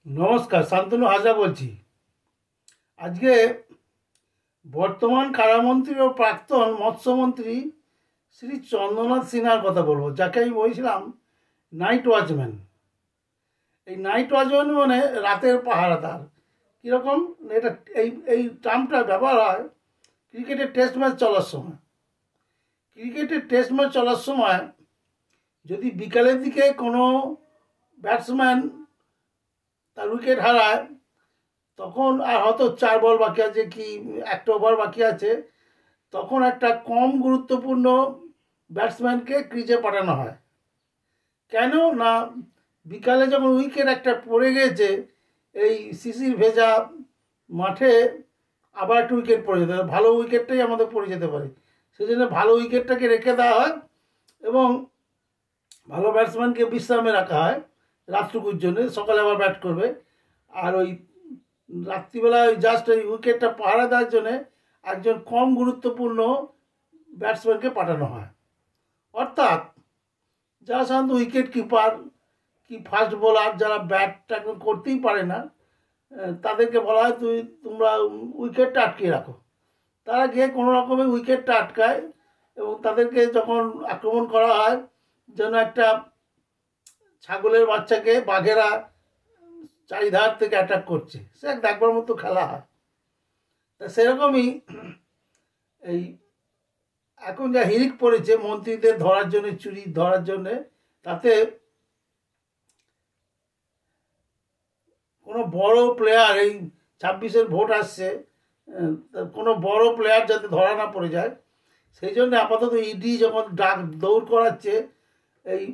নমস্কার, শান্তনু হাজরা বলছি। আজকে বর্তমান কারামন্ত্রী ও প্রাক্তন মৎস্যমন্ত্রী শ্রী চন্দ্রনাথ সিনহার কথা বলবো, যাকে আমি বলছিলাম নাইট ওয়াচম্যান। এই নাইট ওয়াচম্যান মানে রাতের পাহারাদার। কীরকম এটা, এই এই টার্মটা ব্যবহার হয় ক্রিকেটের টেস্ট ম্যাচ চলার সময়। ক্রিকেটের টেস্ট ম্যাচ চলার সময় যদি বিকালের দিকে কোনো ব্যাটসম্যান তার উইকেট হারায়, তখন আর হয়তো 4 বল বাকি আছে কি একটা ওভার বাকি আছে, তখন একটা কম গুরুত্বপূর্ণ ব্যাটসম্যানকে ক্রিজে পাঠানো হয়। কেন না, বিকালে যখন উইকেট একটা পড়ে গেছে, এই শিশির ভেজা মাঠে আবার একটা উইকেট পড়ে যেতে পারে, ভালো উইকেটটাই আমাদের পড়ে যেতে পারে। সেই জন্য ভালো উইকেটটাকে রেখে দেওয়া হয় এবং ভালো ব্যাটসম্যানকে বিশ্রামে রাখা হয় রাতটুকুর জন্য, সকালে আবার ব্যাট করবে। আর ওই রাত্রিবেলায় জাস্ট ওই উইকেটটা পাহারা দেওয়ার জন্যে একজন কম গুরুত্বপূর্ণ ব্যাটসম্যানকে পাঠানো হয়। অর্থাৎ যারা সাধারণত উইকেট কিপার কি ফাস্ট বোলার, যারা ব্যাটটা করতেই পারে না, তাদেরকে বলা হয় তোমরা উইকেটটা আটকিয়ে রাখো। তারা গিয়ে কোনো রকমের উইকেটটা আটকায় এবং তাদেরকে যখন আক্রমণ করা হয়, যেন একটা ছাগলের বাচ্চাকে বাঘেরা চারিধার থেকে অ্যাটাক করছে, সে এক দেখবার মতো খেলা হয়। তা সেরকমই এই এখন যা হিড়িক পড়েছে মন্ত্রীদের ধরার জন্য, চুরি ধরার জন্যে, তাতে কোনো বড় প্লেয়ার, এই 26-এর ভোট আসছে, কোনো বড় প্লেয়ার যাতে ধরা না পড়ে যায়, সেই জন্য আপাতত ইডি যখন দৌড় করাচ্ছে এই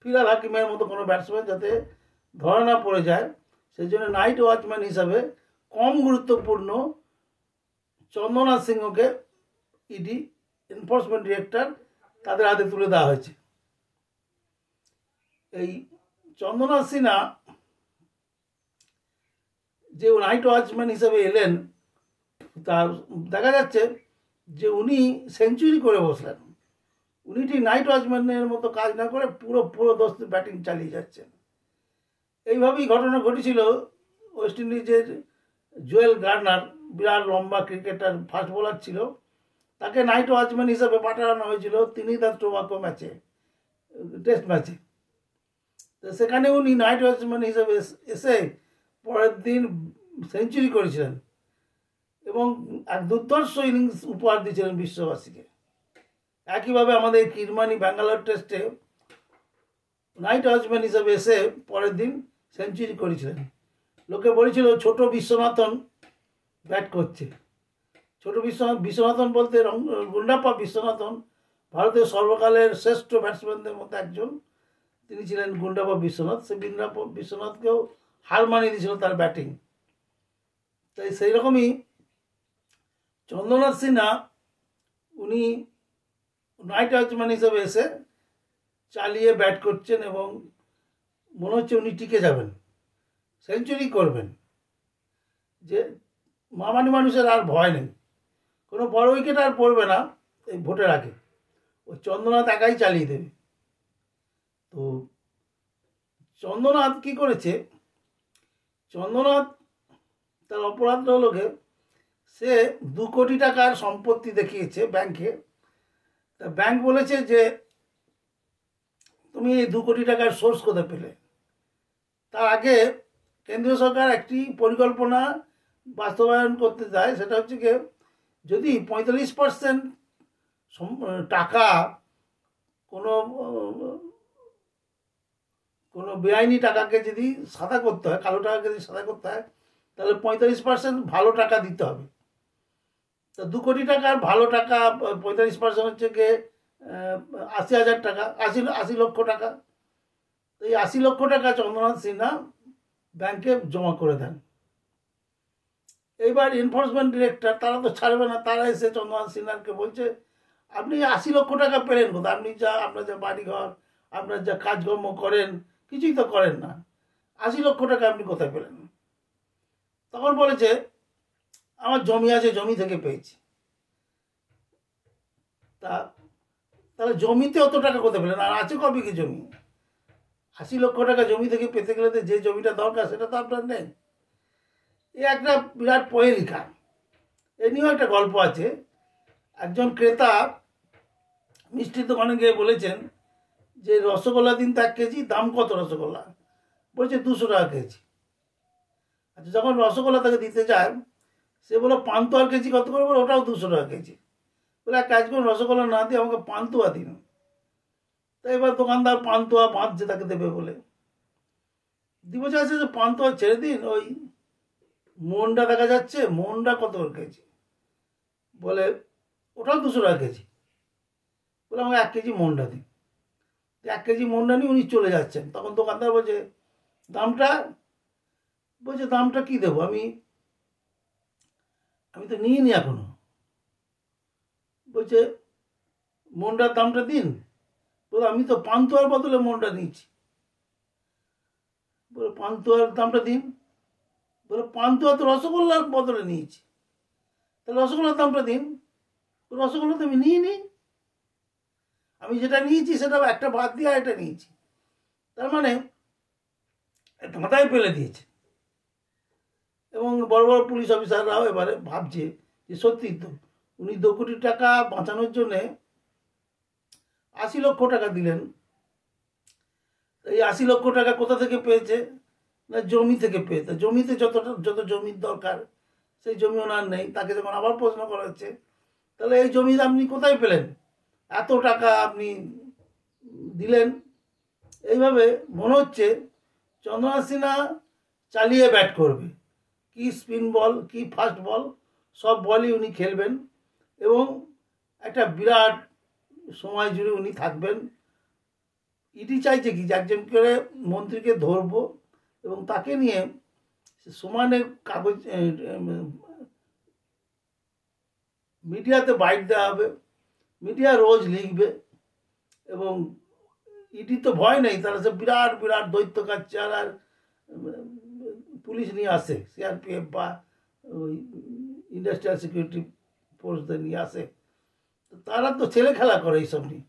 ফিরাদ হাকিমের মতো কোনো ব্যাটসম্যান যাতে ধরা না পড়ে যায়, সেই জন্য নাইট ওয়াচম্যান হিসাবে কম গুরুত্বপূর্ণ চন্দ্রনাথ সিংহকে ইডি এনফোর্সমেন্ট ডিরেক্টর তাদের হাতে তুলে দেওয়া হয়েছে। এই চন্দ্রনাথ সিনহা যে নাইট ওয়াচম্যান হিসেবে এলেন, তার দেখা যাচ্ছে যে উনি সেঞ্চুরি করে বসলেন। উনি ঠিক নাইট ওয়াচম্যানের মতো কাজ না করে পুরো দস্তে ব্যাটিং চালিয়ে যাচ্ছেন। এইভাবেই ঘটনা ঘটেছিল ওয়েস্ট ইন্ডিজের জোয়েল গার্নার, বিরাট লম্বা ক্রিকেটার, ফাস্ট বোলার ছিল, তাকে নাইট ওয়াচম্যান হিসেবে পাঠানো হয়েছিল ত্রিনিদাদ টোবাগো ম্যাচে, টেস্ট ম্যাচে। তো সেখানে উনি নাইট ওয়াচম্যান হিসেবে এসে পরের দিন সেঞ্চুরি করেছিলেন এবং এক দুর্ধর্ষ ইনিংস উপহার দিয়েছিলেন বিশ্ববাসীকে। একইভাবে আমাদের কিরমানি ব্যাঙ্গালোর টেস্টে নাইট ওয়াচম্যান হিসেবে এসে পরের দিন সেঞ্চুরি করেছিলেন। লোকে বলেছিল ছোট বিশ্বনাথন ব্যাট করছে। ছোট বিশ্বনাথন বলতে গুন্ডাপ্পা বিশ্বনাথন ভারতের সর্বকালের শ্রেষ্ঠ ব্যাটসম্যানদের মধ্যে একজন, তিনি ছিলেন গুন্ডাপ্পা বিশ্বনাথ। সে গুন্ডাপ্পা বিশ্বনাথকেও হার মানিয়ে দিয়েছিল তার ব্যাটিং। তাই সেই রকমই চন্দ্রনাথ সিনহা, উনি নাইট ওয়াচম্যান হিসেবে এসে চালিয়ে ব্যাট করছেন এবং মনে হচ্ছে উনি টিকে যাবেন, সেঞ্চুরি করবেন। যে মামানি মানুষের আর ভয় নেই, কোনো বড় উইকেট আর পড়বে না এই ভোটের আগে, ওই চন্দ্রনাথ একাই চালিয়ে দেবে। তো চন্দ্রনাথ কি করেছে, চন্দ্রনাথ তার অপরাধটা হলো সে 2 কোটি টাকার সম্পত্তি দেখিয়েছে ব্যাংকে। তা ব্যাংক বলেছে যে তুমি এই 2 কোটি টাকার সোর্স কোথায় পেলে। তার আগে কেন্দ্রীয় সরকার একটি পরিকল্পনা বাস্তবায়ন করতে চায়, সেটা হচ্ছে কি, যদি 45% টাকা কোনো কোনো বেআইনি টাকাকে যদি সাদা করতে হয়, কালো টাকাকে যদি সাদা করতে হয়, তাহলে 45% ভালো টাকা দিতে হবে। তা 2 কোটি টাকার ভালো টাকা 45% হচ্ছে গিয়ে 80,000 টাকা, 80 লক্ষ টাকা। তো এই 80 লক্ষ টাকা চন্দ্রনাথ সিনহা ব্যাংকে জমা করে দেন। এইবার এনফোর্সমেন্ট ডিরেক্টর তারা তো ছাড়বে না, তারা এসে চন্দ্রনাথ সিনহাকে বলছে আপনি 80 লক্ষ টাকা পেলেন কোথায়, আপনি আপনার যা বাড়িঘর, আপনার যা কাজকর্ম করেন, কিছুই তো করেন না, 80 লক্ষ টাকা আপনি কোথায় পেলেন। তখন বলেছে আমার জমি আছে, জমি থেকে পেয়েছি। তাহলে জমিতে অত টাকা কোথায় পেলেন, আর আছে কবে কি জমি? 80 লক্ষ টাকা জমি থেকে পেতে গেলে তো যে জমিটা দরকার সেটা তো আপনার নেই। এ একটা বিরাট প্রহেলিকা। এ নিয়েও একটা গল্প আছে। একজন ক্রেতা মিষ্টির দোকানে গিয়ে বলেছেন যে রসগোল্লা দিন তো 1 কেজি। দাম কত রসগোল্লা? বলছে 200 টাকা কেজি। আচ্ছা, যখন রসগোল্লা তাকে দিতে যায়, সে বলো পান্তুয়ার কেজি কত করে? বলে ওটাও 200 টাকা কেজি। বলে এক কাজ করুন, রসগোল্লা না দিয়ে আমাকে পান্তুয়া দিন। তো এবার দোকানদার পান্তুয়া বাঁধছে তাকে দেবে বলে। দিব চাইছে যে পান্তুয়া ছেড়ে দিন, ওই মনটা দেখা যাচ্ছে, মনটা কত করে কেজি? বলে ওটাও 200 টাকা কেজি। বলে আমাকে 1 কেজি মনটা দিন। 1 কেজি মনটা নিয়ে উনি চলে যাচ্ছেন। তখন দোকানদার বলছে দামটা? বলছে দামটা কি দেবো, আমি তো নিইনি এখনো। বলছে মনটার দামটা দিন। বলে আমি তো পান্তুয়ার বদলে মনটা নিচ্ছি। বলে পান্তুয়ার দামটা দিন। বলে পান্তুয়া তো রসগোল্লার বদলে নিয়েছি, তাহলে রসগোল্লার দামটা দিন। রসগোল্লা তো আমি নিইনি, আমি যেটা নিয়েছি সেটা একটা বাদ দিয়ে এটা নিয়েছি। তার মানে ধাঁধায় ফেলে দিয়েছে। এবং বড় বড় পুলিশ অফিসাররাও এবারে ভাবছে যে সত্যি তো উনি 2 কোটি টাকা বাঁচানোর জন্যে 80 লক্ষ টাকা দিলেন। এই 80 লক্ষ টাকা কোথা থেকে পেয়েছে? না, জমি থেকে পেয়েছে। জমিতে যত জমির দরকার সেই জমি ওনার নেই। তাকে যখন আবার প্রশ্ন করা হচ্ছে তাহলে এই জমি আপনি কোথায় পেলেন, এত টাকা আপনি দিলেন? এইভাবে মনে হচ্ছে চন্দ্রনাথ সিনহা চালিয়ে ব্যাট করবে। কি স্পিন বল, কি ফাস্ট বল, সব বলই উনি খেলবেন এবং একটা বিরাট সময় জুড়ে উনি থাকবেন। ইডি চাইছে কি যে একজন করে মন্ত্রীকে ধরবো এবং তাকে নিয়ে সমানে কাগজ মিডিয়াতে বাইট দেওয়া হবে। মিডিয়া রোজ লিখবে এবং ইডি তো ভয় নেই, তারা সে বিরাট বিরাট দৈত্যকার চেয়ার আর পুলিশ নিয়ে আসে, সিআরপিএফ বা ওই ইন্ডাস্ট্রিয়াল সিকিউরিটি ফোর্সদের নিয়ে আসে। তো তারা তো ছেলে খেলা করে এইসব নিয়ে।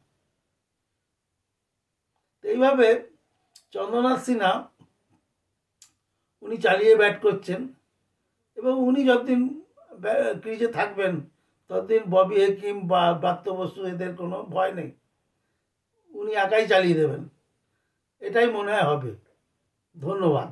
এইভাবে চন্দ্রনাথ সিনহা উনি চালিয়ে ব্যাট করছেন এবং উনি যতদিন ক্রিজে থাকবেন ততদিন ববি হেকিম বা ব্রাত্য বসু এদের কোনো ভয় নেই, উনি একাই চালিয়ে দেবেন। এটাই মনে হয় হবে। ধন্যবাদ।